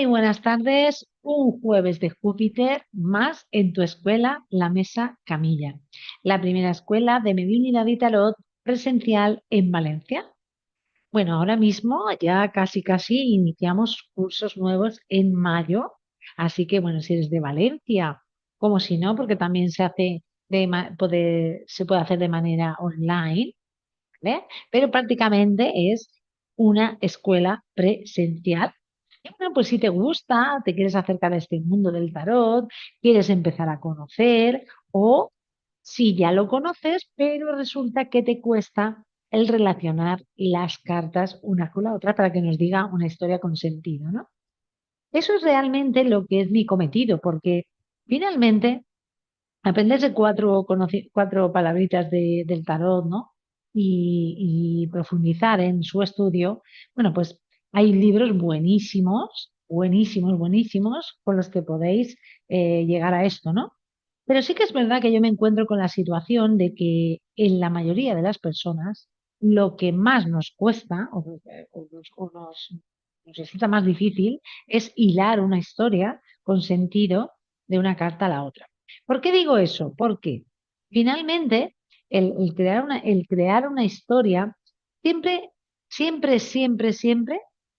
Muy buenas tardes. Un jueves de Júpiter más en tu escuela, la Mesa Camilla, la primera escuela de mediunidad y tarot presencial en Valencia. Bueno, ahora mismo ya casi iniciamos cursos nuevos en mayo, así que bueno, si eres de Valencia, como si no, porque también se puede hacer de manera online, ¿vale? Pero prácticamente es una escuela presencial. Y bueno, pues si te gusta, te quieres acercar a este mundo del tarot, quieres empezar a conocer, o si ya lo conoces, pero resulta que te cuesta el relacionar las cartas una con la otra para que nos diga una historia con sentido, ¿no? Eso es realmente lo que es mi cometido, porque finalmente aprenderse cuatro palabritas del tarot, ¿no? Y profundizar en su estudio, bueno, pues hay libros buenísimos, con los que podéis llegar a esto, ¿no? Pero sí que es verdad que yo me encuentro con la situación de que en la mayoría de las personas lo que más nos cuesta nos resulta más difícil es hilar una historia con sentido de una carta a la otra. ¿Por qué digo eso? Porque finalmente el crear una historia siempre, siempre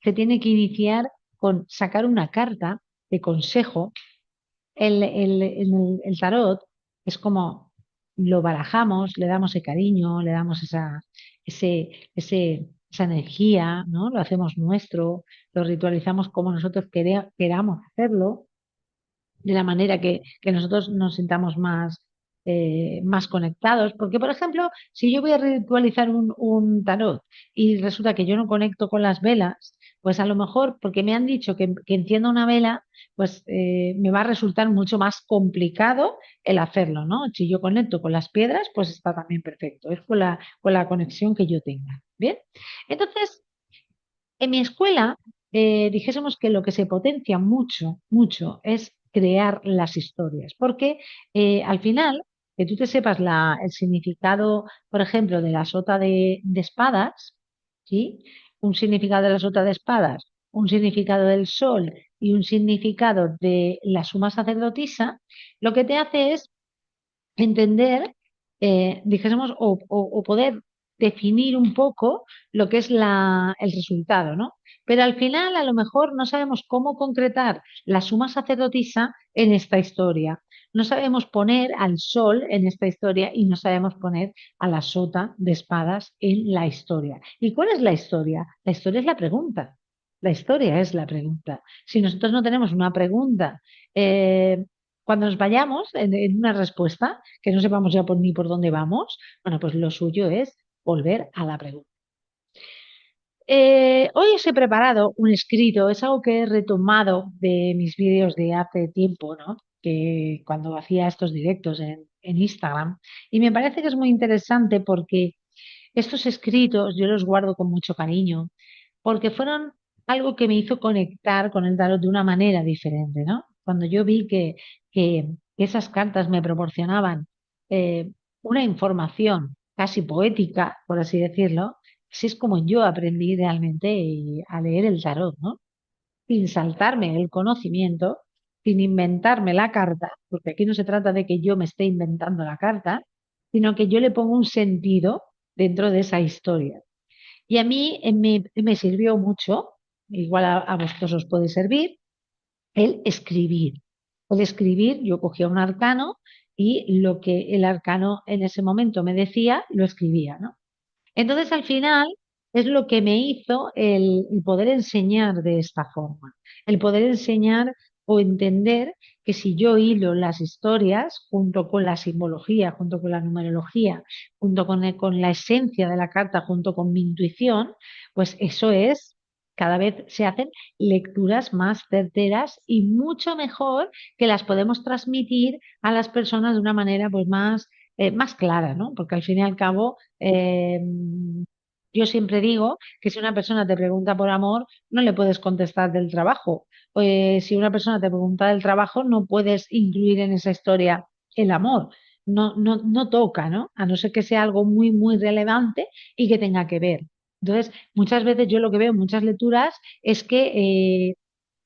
se tiene que iniciar con sacar una carta de consejo. El tarot es como lo barajamos, le damos ese cariño, le damos esa energía, ¿no? Lo hacemos nuestro, lo ritualizamos como nosotros queramos hacerlo, de la manera que nosotros nos sintamos más conectados. Porque, por ejemplo, si yo voy a ritualizar un tarot y resulta que yo no conecto con las velas, pues a lo mejor porque me han dicho que encienda una vela, pues me va a resultar mucho más complicado el hacerlo, ¿no? Si yo conecto con las piedras, pues está también perfecto. Es con la conexión que yo tenga. Bien. Entonces, en mi escuela, dijésemos que lo que se potencia mucho es crear las historias, porque al final, que tú te sepas el significado, por ejemplo, de la sota de espadas, ¿sí? Un significado de la sota de espadas, un significado del sol y un significado de la suma sacerdotisa, lo que te hace es entender, dijésemos, o poder definir un poco lo que es el resultado, ¿no? Pero al final, a lo mejor, no sabemos cómo concretar la suma sacerdotisa en esta historia. No sabemos poner al sol en esta historia y no sabemos poner a la sota de espadas en la historia. ¿Y cuál es la historia? La historia es la pregunta. La historia es la pregunta. Si nosotros no tenemos una pregunta, cuando nos vayamos en una respuesta, que no sepamos ya ni por dónde vamos, bueno, pues lo suyo es volver a la pregunta. Hoy os he preparado un escrito, es algo que he retomado de mis vídeos de hace tiempo, ¿no? Que cuando hacía estos directos en Instagram, y me parece que es muy interesante porque estos escritos yo los guardo con mucho cariño, porque fueron algo que me hizo conectar con el tarot de una manera diferente, ¿no? Cuando yo vi que esas cartas me proporcionaban eh, una información casi poética, por así decirlo, así es como yo aprendí realmente a leer el tarot, ¿no? Sin saltarme el conocimiento, sin inventarme la carta, porque aquí no se trata de que yo me esté inventando la carta, sino que yo le pongo un sentido dentro de esa historia. Y a mí me sirvió mucho, igual a vosotros os puede servir, el escribir. El escribir, yo cogía un arcano y lo que el arcano en ese momento me decía, lo escribía, ¿no? Entonces, al final, es lo que me hizo el poder enseñar de esta forma, el poder enseñar o entender que si yo hilo las historias junto con la simbología, junto con la numerología, junto con la esencia de la carta, junto con mi intuición, pues eso es, cada vez se hacen lecturas más certeras y mucho mejor que las podemos transmitir a las personas de una manera pues más clara, ¿no? Porque al fin y al cabo yo siempre digo que si una persona te pregunta por amor, no le puedes contestar del trabajo. Si una persona te pregunta del trabajo, no puedes incluir en esa historia el amor. No toca, ¿no? A no ser que sea algo muy relevante y que tenga que ver. Entonces, muchas veces yo lo que veo en muchas lecturas es que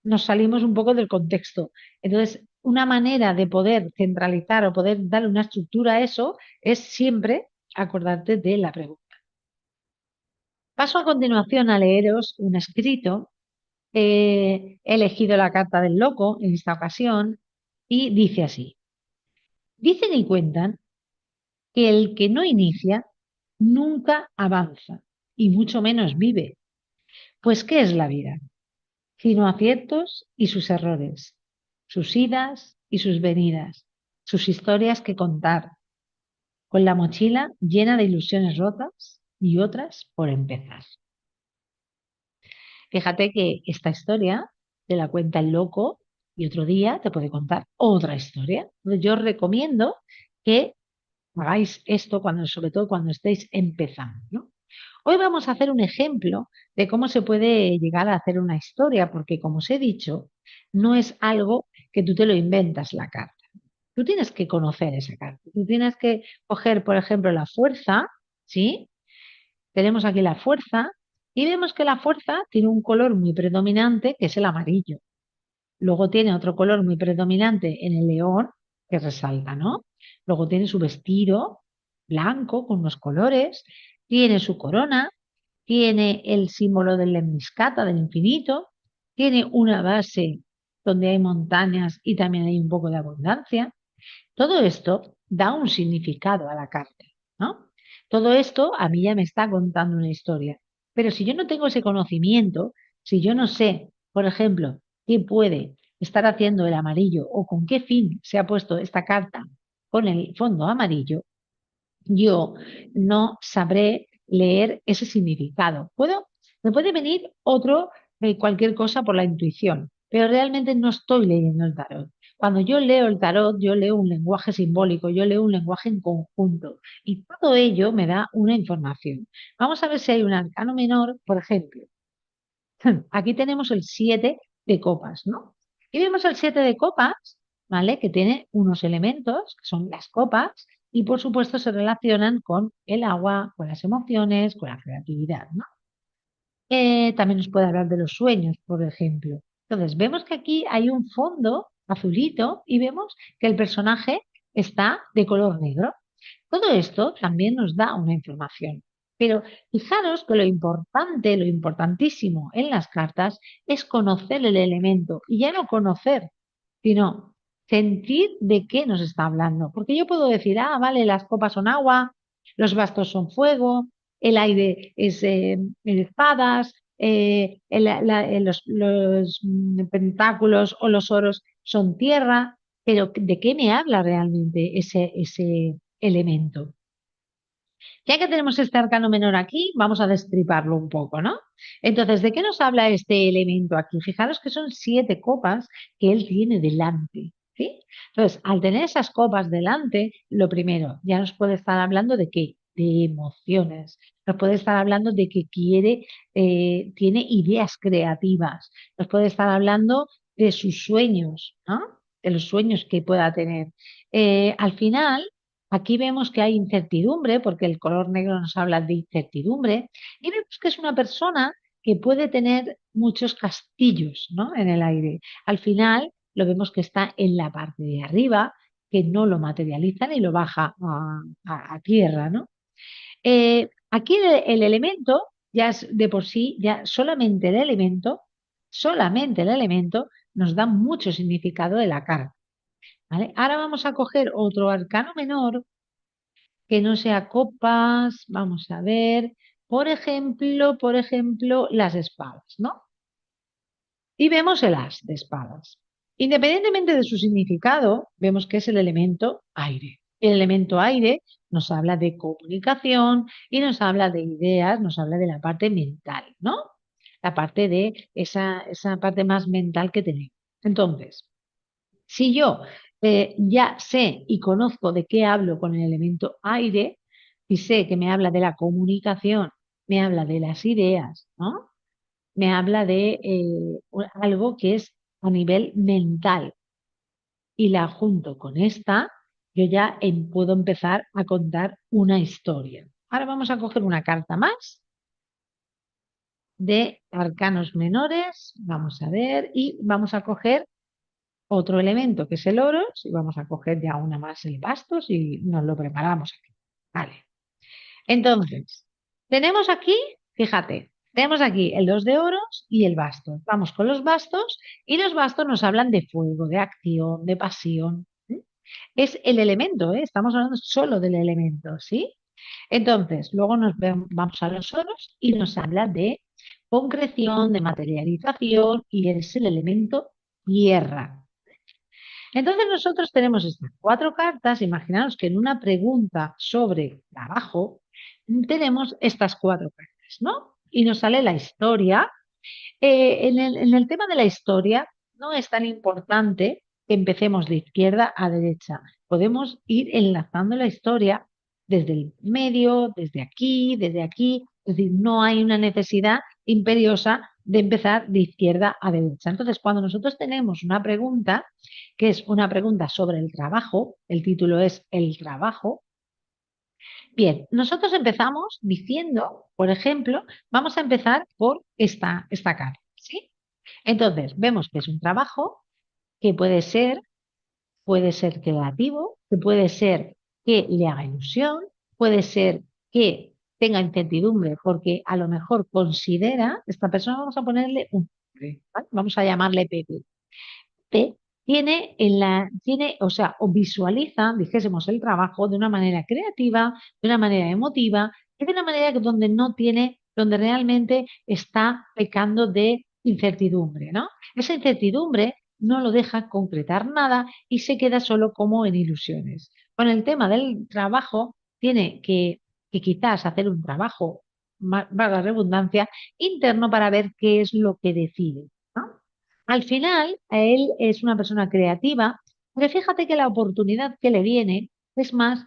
nos salimos un poco del contexto. Entonces, una manera de poder centralizar o poder darle una estructura a eso es siempre acordarte de la pregunta. Paso a continuación a leeros un escrito. He elegido la carta del loco en esta ocasión y dice así. Dicen y cuentan que el que no inicia nunca avanza y mucho menos vive. Pues, ¿qué es la vida? Sino aciertos y sus errores, sus idas y sus venidas, sus historias que contar, con la mochila llena de ilusiones rotas y otras por empezar. Fíjate que esta historia te la cuenta el loco y otro día te puede contar otra historia. Entonces, yo os recomiendo que hagáis esto cuando, sobre todo cuando estéis empezando, ¿no? Hoy vamos a hacer un ejemplo de cómo se puede llegar a hacer una historia, porque como os he dicho, no es algo que tú te lo inventas la carta. Tú tienes que conocer esa carta. Tú tienes que coger, por ejemplo, la fuerza, ¿sí? Tenemos aquí la fuerza y vemos que la fuerza tiene un color muy predominante que es el amarillo. Luego tiene otro color muy predominante en el león que resalta, ¿no? Luego tiene su vestido blanco con unos colores, tiene su corona, tiene el símbolo del lemniscata, del infinito, tiene una base donde hay montañas y también hay un poco de abundancia. Todo esto da un significado a la carta, ¿no? Todo esto a mí ya me está contando una historia. Pero si yo no tengo ese conocimiento, si yo no sé, por ejemplo, qué puede estar haciendo el amarillo o con qué fin se ha puesto esta carta con el fondo amarillo, yo no sabré leer ese significado. Me puede venir otro, cualquier cosa por la intuición, pero realmente no estoy leyendo el tarot. Cuando yo leo el tarot, yo leo un lenguaje simbólico, yo leo un lenguaje en conjunto y todo ello me da una información. Vamos a ver si hay un arcano menor, por ejemplo. Aquí tenemos el 7 de copas, ¿no? Y vemos el 7 de copas, ¿vale? Que tiene unos elementos, que son las copas, y por supuesto se relacionan con el agua, con las emociones, con la creatividad, ¿no? También nos puede hablar de los sueños, por ejemplo. Entonces, vemos que aquí hay un fondo azulito y vemos que el personaje está de color negro. Todo esto también nos da una información. Pero fijaros que lo importante, lo importantísimo en las cartas es conocer el elemento y ya no conocer, sino sentir de qué nos está hablando. Porque yo puedo decir, ah, vale, las copas son agua, los bastos son fuego, el aire es espadas, los pentáculos o los oros son tierra, pero ¿de qué me habla realmente ese elemento? Ya que tenemos este arcano menor aquí, vamos a destriparlo un poco, ¿no? Entonces, ¿de qué nos habla este elemento aquí? Fijaros que son 7 copas que él tiene delante, ¿sí? Entonces, al tener esas copas delante, lo primero, ya nos puede estar hablando de qué, de emociones, nos puede estar hablando de que quiere, tiene ideas creativas, nos puede estar hablando de sus sueños, ¿no? De los sueños que pueda tener. Al final, aquí vemos que hay incertidumbre, porque el color negro nos habla de incertidumbre, y vemos que es una persona que puede tener muchos castillos, ¿no? En el aire. Al final lo vemos que está en la parte de arriba, que no lo materializa ni lo baja a tierra, ¿no? Aquí el elemento ya es de por sí, ya solamente el elemento nos da mucho significado de la carta, ¿vale? Ahora vamos a coger otro arcano menor que no sea copas, vamos a ver, por ejemplo, las espadas, ¿no? Y vemos el as de espadas. Independientemente de su significado, vemos que es el elemento aire. El elemento aire nos habla de comunicación y nos habla de ideas, nos habla de la parte mental, ¿no? La parte de esa parte más mental que tenemos. Entonces, si yo ya sé y conozco de qué hablo con el elemento aire, y sé que me habla de la comunicación, me habla de las ideas, ¿no? Me habla de algo que es a nivel mental. Y la junto con esta, yo ya puedo empezar a contar una historia. Ahora vamos a coger una carta más de arcanos menores, vamos a ver, y vamos a coger otro elemento que es el oros, y vamos a coger ya una más el bastos y nos lo preparamos aquí. Vale. Entonces, tenemos aquí, fíjate, tenemos aquí el 2 de oros y el bastos. Vamos con los bastos y los bastos nos hablan de fuego, de acción, de pasión. ¿Sí? Es el elemento, ¿eh? Estamos hablando solo del elemento, ¿sí? Entonces, luego vamos a los oros y nos habla de concreción, de materialización y es el elemento tierra. Entonces nosotros tenemos estas cuatro cartas. Imaginaos que en una pregunta sobre trabajo tenemos estas cuatro cartas, ¿no? Y nos sale la historia. En el tema de la historia no es tan importante que empecemos de izquierda a derecha. Podemos ir enlazando la historia desde el medio, desde aquí. Es decir, no hay una necesidad imperiosa de empezar de izquierda a derecha. Entonces, cuando nosotros tenemos una pregunta, que es una pregunta sobre el trabajo, el título es El trabajo. Bien, nosotros empezamos diciendo, por ejemplo, vamos a empezar por esta carta, ¿sí? Entonces, vemos que es un trabajo que puede ser creativo, que puede ser que le haga ilusión, puede ser que tenga incertidumbre porque a lo mejor considera, esta persona vamos a ponerle un nombre, ¿vale? Vamos a llamarle Pepe. Tiene, o sea, o visualiza, dijésemos, el trabajo de una manera creativa, de una manera emotiva y de una manera donde no tiene, donde realmente está pecando de incertidumbre, ¿no? Esa incertidumbre no lo deja concretar nada y se queda solo como en ilusiones. Con el tema del trabajo, tiene que quizás hacer un trabajo, valga la redundancia, interno para ver qué es lo que decide, ¿no? Al final, a él es una persona creativa, pero fíjate que la oportunidad que le viene es más,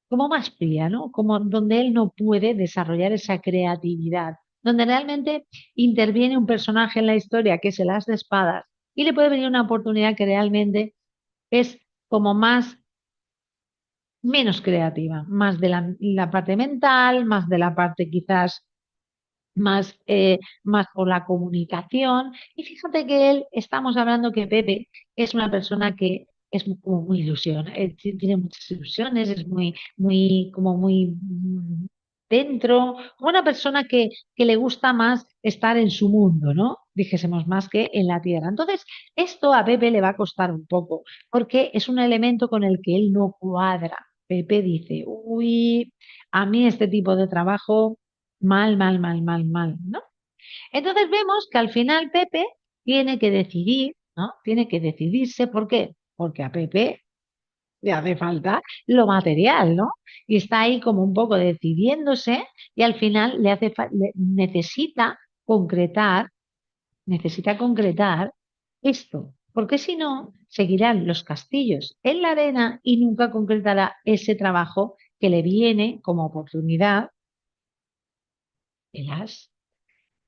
como más fría, ¿no? Como donde él no puede desarrollar esa creatividad, donde realmente interviene un personaje en la historia que es el as de espadas y le puede venir una oportunidad que realmente es como más, menos creativa, más de la parte mental, más de la parte quizás más por la comunicación. Y fíjate que él, estamos hablando que Pepe es una persona que es como muy ilusión, tiene muchas ilusiones, es como muy dentro, como una persona que le gusta más estar en su mundo, ¿no? Dijésemos más que en la tierra. Entonces, esto a Pepe le va a costar un poco, porque es un elemento con el que él no cuadra. Pepe dice, uy, a mí este tipo de trabajo mal, mal, mal, mal, mal, ¿no? Entonces vemos que al final Pepe tiene que decidir, ¿no? Tiene que decidirse, ¿por qué? Porque a Pepe le hace falta lo material, ¿no? Y está ahí como un poco decidiéndose y al final concretar, necesita concretar esto, porque si no, seguirán los castillos en la arena y nunca concretará ese trabajo que le viene como oportunidad, el as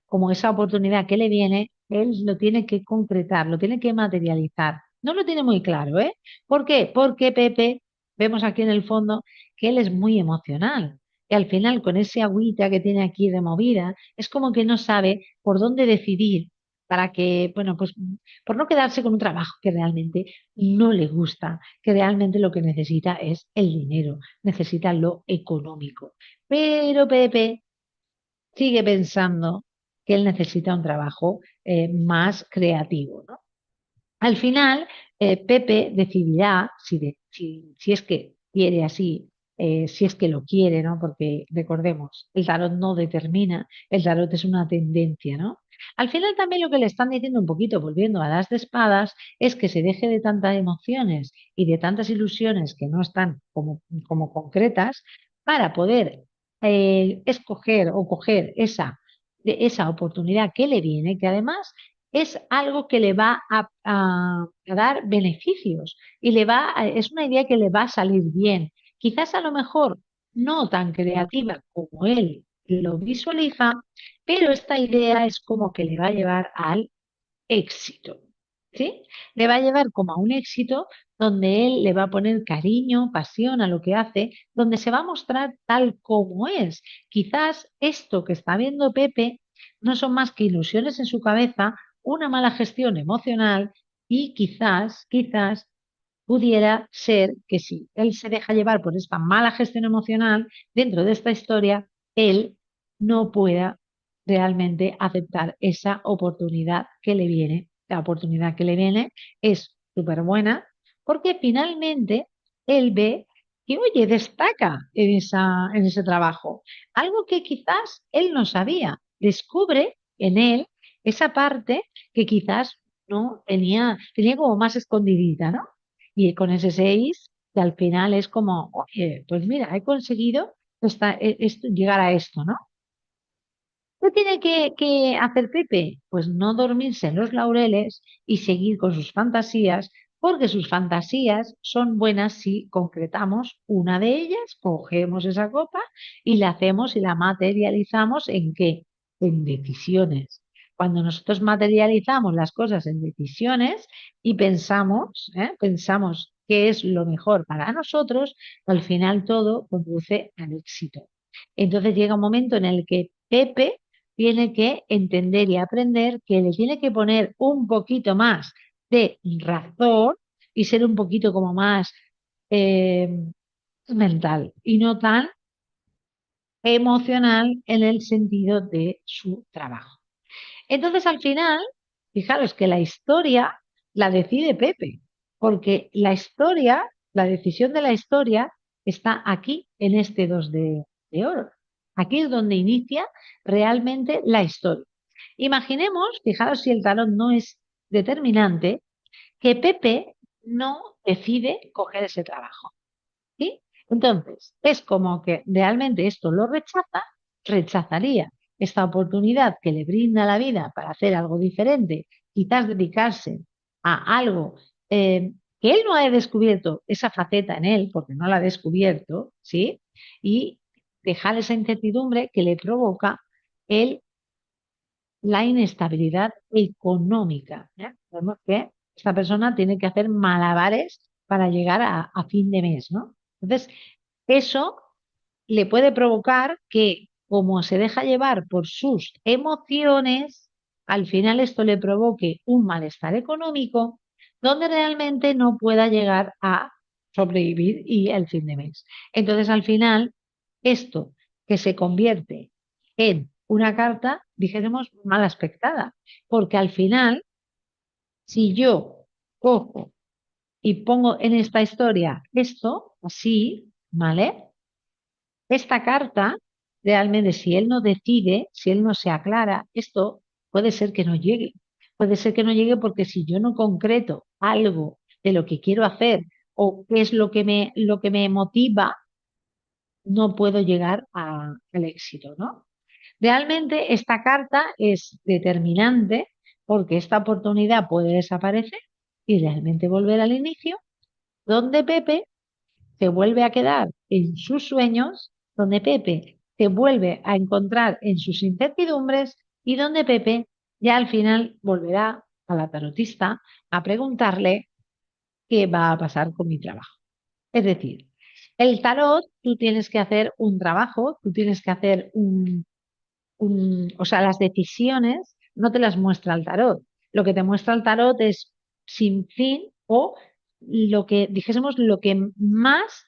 como esa oportunidad que le viene, él lo tiene que concretar, lo tiene que materializar. No lo tiene muy claro, ¿eh? ¿Por qué? Porque Pepe, vemos aquí en el fondo que él es muy emocional. Y al final, con ese agüita que tiene aquí de movida, es como que no sabe por dónde decidir para que, bueno, pues por no quedarse con un trabajo que realmente no le gusta, que realmente lo que necesita es el dinero, necesita lo económico. Pero Pepe sigue pensando que él necesita un trabajo más creativo, ¿no? Al final, Pepe decidirá si es que quiere así, si es que lo quiere, ¿no? Porque recordemos, el tarot no determina, el tarot es una tendencia, ¿no? Al final también lo que le están diciendo un poquito, volviendo a las de espadas, es que se deje de tantas emociones y de tantas ilusiones que no están como concretas para poder escoger o coger esa oportunidad que le viene, que además es algo que le va a dar beneficios y es una idea que le va a salir bien. Quizás a lo mejor no tan creativa como él lo visualiza, pero esta idea es como que le va a llevar al éxito, ¿sí? Le va a llevar como a un éxito donde él le va a poner cariño, pasión a lo que hace, donde se va a mostrar tal como es. Quizás esto que está viendo Pepe no son más que ilusiones en su cabeza, una mala gestión emocional y quizás pudiera ser que si él se deja llevar por esta mala gestión emocional dentro de esta historia, él no pueda realmente aceptar esa oportunidad que le viene. La oportunidad que le viene es súper buena porque finalmente él ve que, oye, destaca en ese trabajo. Algo que quizás él no sabía. Descubre en él esa parte que quizás no tenía como más escondidita, ¿no? Y con ese 6 que al final es como, oye, pues mira, he conseguido llegar a esto, ¿no? ¿Qué tiene que hacer Pepe? Pues no dormirse en los laureles y seguir con sus fantasías, porque sus fantasías son buenas si concretamos una de ellas, cogemos esa copa y la hacemos y la materializamos ¿en qué? En decisiones. Cuando nosotros materializamos las cosas en decisiones y pensamos qué es lo mejor para nosotros, al final todo conduce al éxito. Entonces llega un momento en el que Pepe tiene que entender y aprender que le tiene que poner un poquito más de razón y ser un poquito como más eh, mental y no tan emocional en el sentido de su trabajo. Entonces, al final, fijaros que la historia la decide Pepe, porque la decisión de la historia está aquí en este 2 de oro. Aquí es donde inicia realmente la historia. Imaginemos, fijaros si el tarot no es determinante, que Pepe no decide coger ese trabajo. ¿Sí? Entonces, es como que realmente esto lo rechazaría esta oportunidad que le brinda la vida para hacer algo diferente, quizás dedicarse a algo que él no ha descubierto esa faceta en él, porque no la ha descubierto, ¿sí? Y dejar esa incertidumbre que le provoca el, la inestabilidad económica. ¿Eh? Vemos que esta persona tiene que hacer malabares para llegar a fin de mes, ¿no? Entonces, eso le puede provocar que, como se deja llevar por sus emociones, al final esto le provoque un malestar económico donde realmente no pueda llegar a sobrevivir y el fin de mes. Entonces, al final, esto que se convierte en una carta, dijéramos, mal aspectada, porque al final, si yo cojo y pongo en esta historia esto, así, ¿vale? Esta carta, realmente, si él no decide, si él no se aclara, esto puede ser que no llegue. Puede ser que no llegue porque si yo no concreto algo de lo que quiero hacer o qué es lo que me motiva, no puedo llegar al éxito, ¿no? Realmente esta carta es determinante porque esta oportunidad puede desaparecer y realmente volver al inicio, donde Pepe se vuelve a quedar en sus sueños, donde Pepe se vuelve a encontrar en sus incertidumbres y donde Pepe ya al final volverá a la tarotista a preguntarle qué va a pasar con mi trabajo. Es decir, el tarot, tú tienes que hacer un trabajo, tú tienes que hacer o sea, las decisiones no te las muestra el tarot. Lo que te muestra el tarot es sin fin o lo que, dijésemos, lo que más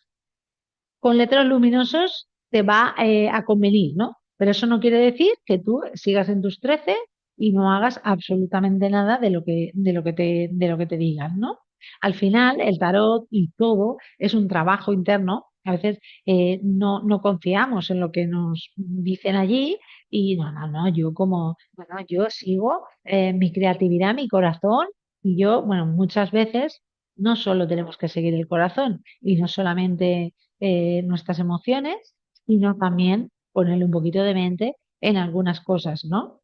con letras luminosos te va a convenir, ¿no? Pero eso no quiere decir que tú sigas en tus 13 y no hagas absolutamente nada de lo que te digan, ¿no? Al final, el tarot y todo es un trabajo interno. A veces no confiamos en lo que nos dicen allí y no, bueno, yo sigo mi creatividad, mi corazón y yo, bueno, muchas veces no solo tenemos que seguir el corazón y no solamente nuestras emociones, sino también ponerle un poquito de mente en algunas cosas, ¿no?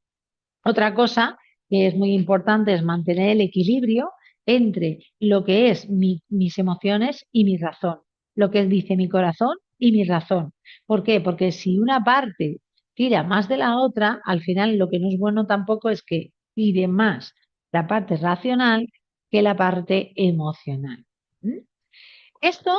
Otra cosa que es muy importante es mantener el equilibrio entre lo que es mis emociones y mi razón, lo que dice mi corazón y mi razón. ¿Por qué? Porque si una parte tira más de la otra, al final lo que no es bueno tampoco es que tire más la parte racional que la parte emocional. ¿Mm? Esto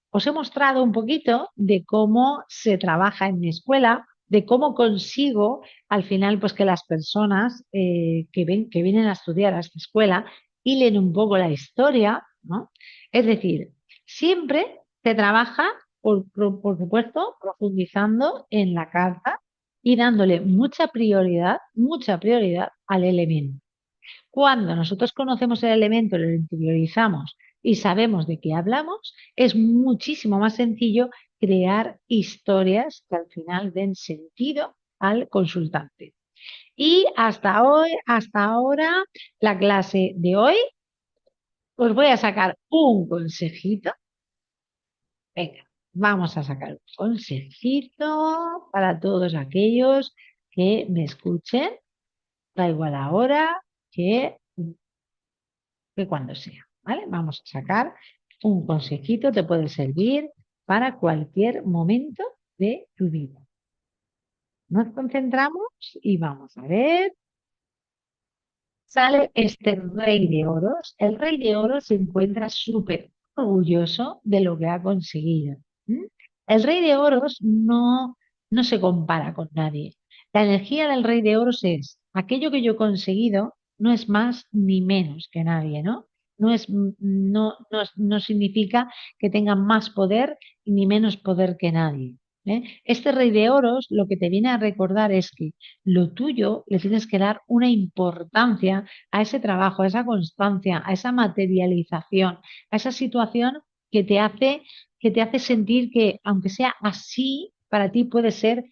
os he mostrado un poquito de cómo se trabaja en mi escuela, de cómo consigo al final pues que las personas que vienen a estudiar a esta escuela y leen un poco la historia, ¿no? Es decir, siempre se trabaja, por supuesto, profundizando en la carta y dándole mucha prioridad al elemento. Cuando nosotros conocemos el elemento, lo interiorizamos y sabemos de qué hablamos, es muchísimo más sencillo crear historias que al final den sentido al consultante. Y hasta hoy, hasta ahora, la clase de hoy, os voy a sacar un consejito. Venga, vamos a sacar un consejito para todos aquellos que me escuchen, da igual ahora que cuando sea, ¿vale? Vamos a sacar un consejito, te puede servir para cualquier momento de tu vida. Nos concentramos y vamos a ver. Sale este rey de oros. El rey de oros se encuentra súper orgulloso de lo que ha conseguido. ¿M? El rey de oros no se compara con nadie. La energía del rey de oros es aquello que yo he conseguido no es más ni menos que nadie, ¿no? No significa que tenga más poder ni menos poder que nadie. ¿Eh? Este rey de oros lo que te viene a recordar es que lo tuyo le tienes que dar una importancia a ese trabajo, a esa constancia, a esa materialización, a esa situación que que te hace sentir que, aunque sea así, para ti puede ser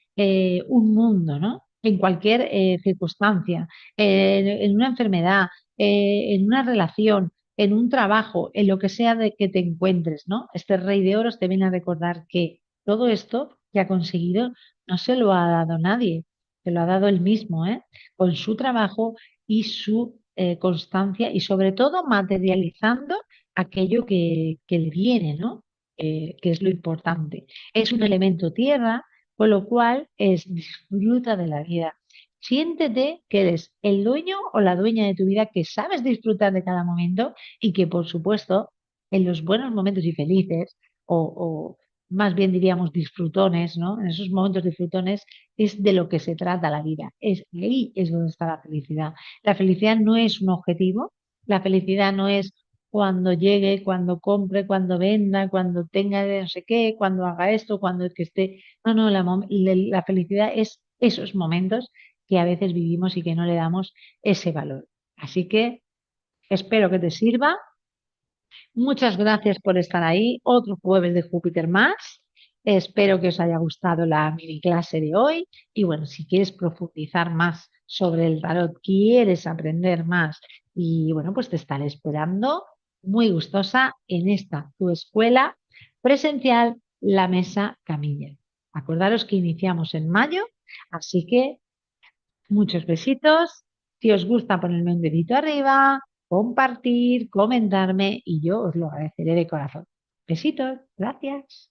un mundo, ¿no? En cualquier circunstancia, en una enfermedad, en una relación, en un trabajo, en lo que sea de que te encuentres, ¿no? Este rey de oros te viene a recordar que todo esto que ha conseguido no se lo ha dado nadie, se lo ha dado él mismo, ¿eh? Con su trabajo y su constancia y sobre todo materializando aquello que le viene, ¿no? Que es lo importante. Es un elemento tierra, con lo cual es disfruta de la vida. Siéntete que eres el dueño o la dueña de tu vida, que sabes disfrutar de cada momento y que, por supuesto, en los buenos momentos y felices, o más bien diríamos disfrutones, ¿no? En esos momentos disfrutones es de lo que se trata la vida. Ahí es donde está la felicidad. La felicidad no es un objetivo, la felicidad no es cuando llegue, cuando compre, cuando venda, cuando tenga de no sé qué, cuando haga esto, cuando que esté. No, no, la felicidad es esos momentos que a veces vivimos y que no le damos ese valor. Así que espero que te sirva. Muchas gracias por estar ahí. Otro jueves de Júpiter más. Espero que os haya gustado la mini clase de hoy. Y bueno, si quieres profundizar más sobre el tarot, quieres aprender más y bueno, pues te estaré esperando muy gustosa en esta tu escuela presencial, la Mesa Camilla. Acordaros que iniciamos en mayo, así que muchos besitos. Si os gusta, ponedme un dedito arriba, compartir, comentarme y yo os lo agradeceré de corazón. Besitos, gracias.